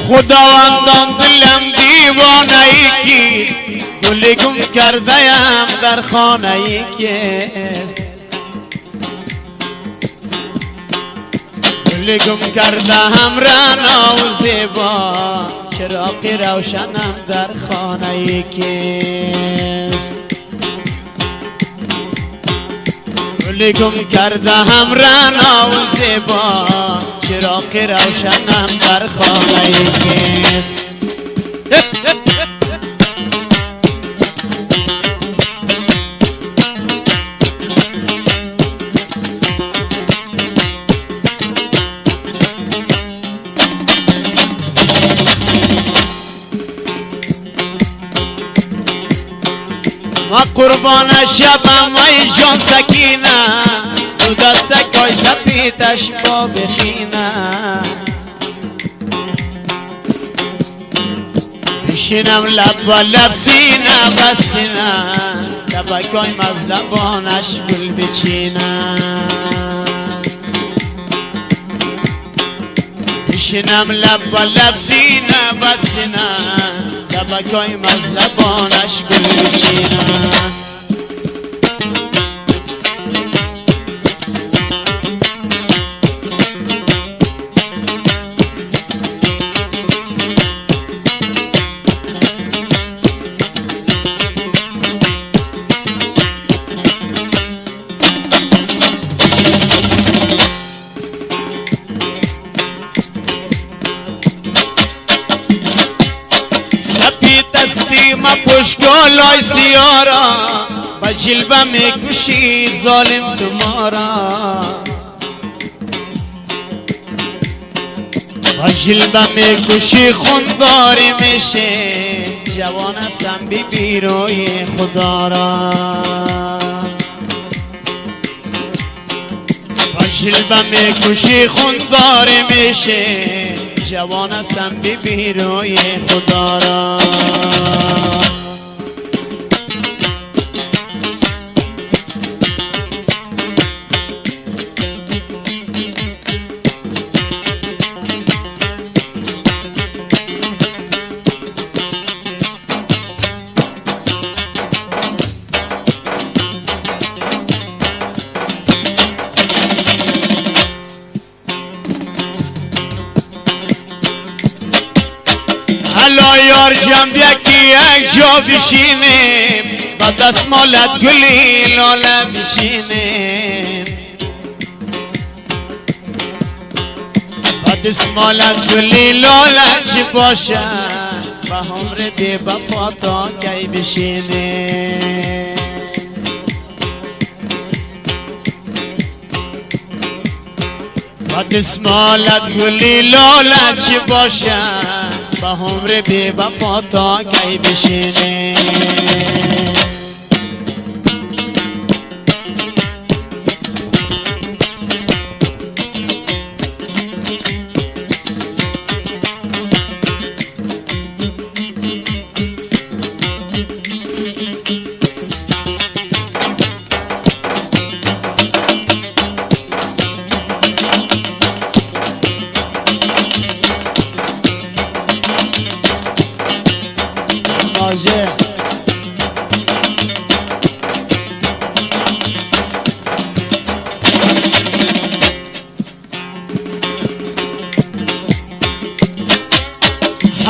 خداوندان دلم دیوانه ای کیست گلی گم کرده‌ام در خانه ای کیست گلی گم کرده‌ام رعنا و زیبا چراغ روشنم در خانه ای کیست گلی گم کرده‌ام رعنا و زیبا چراغ روشنم در خانه ای کیست ما قربان شبم ای جان سکینه تو دستکای سپیدش با بخینه بشینم لب و لب سینه و سینه لبکای مزلبانش گل بچینه بشینم لب و لب سینه و سینه لبکای مزلبانش گل بچینه ما پشگالای سیارا با جلوه میکشی ظالم تمارا با جلوه میکشی خونداری میشه جوان هستم بی بیروی خدا را با جلوه میکشی خونداری میشه جوان هستم بی بیروی خدا را حالا یار جمع یکی یک جا بشینیم با دستمالت گلی لاله بشینیم با دستمالت گلی لاله چی باشه با همر دی بپا تا کی بشینیم با دستمالت گلی لاله چی باشه با همر بی وفا تا کی بشینه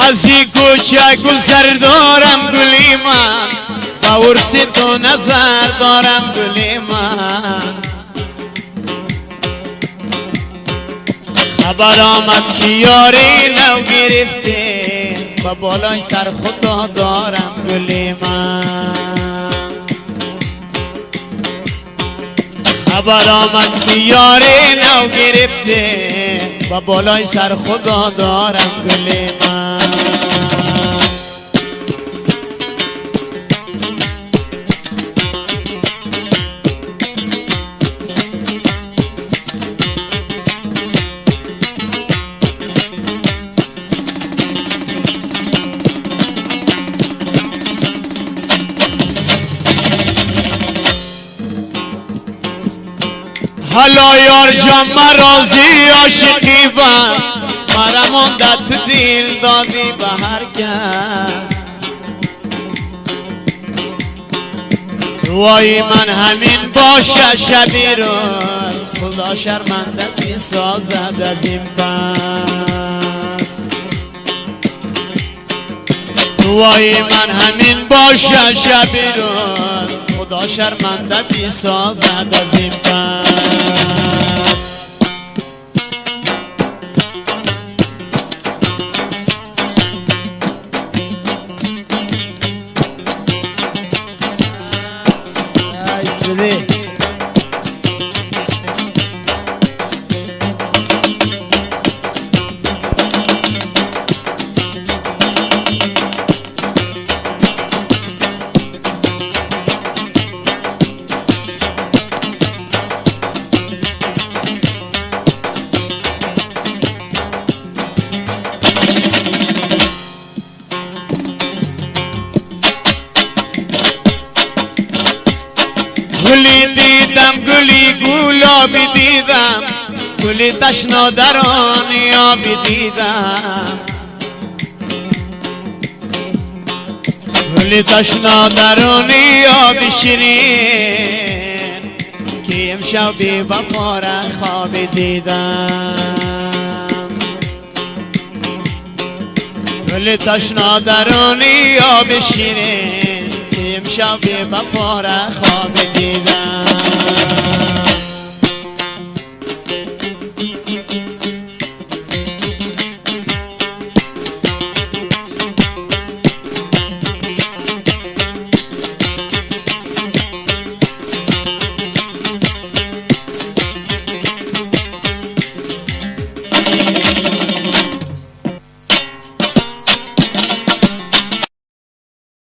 ازی کوچه گذر دارم گلی من با ورس تو نظر دارم گلی من خبر آمد که یاری نو گرفته با بالای سر خدا دارم گلی من خبر آمد که یاری نو گرفته با بالای سر خدا دارم گلی من حالا یار جان مرازی عاشقی بست مرا مونده تو دل دادی به هر کس وای من همین باشه شبی روز خدا شرمنده می سازد از این پس وای من همین باشه شبی روز خدا شرمنده می سازد از این پس گلی دیدم گلی گلابی دیدم گلی تشنا در آن آبی دیدم گلی تشنا در آن آبی شیرین که امشب بی وفا را خوابی دیدم گلی تشنا در آن آبی شیرین امشب بی وفا را خواب دیدم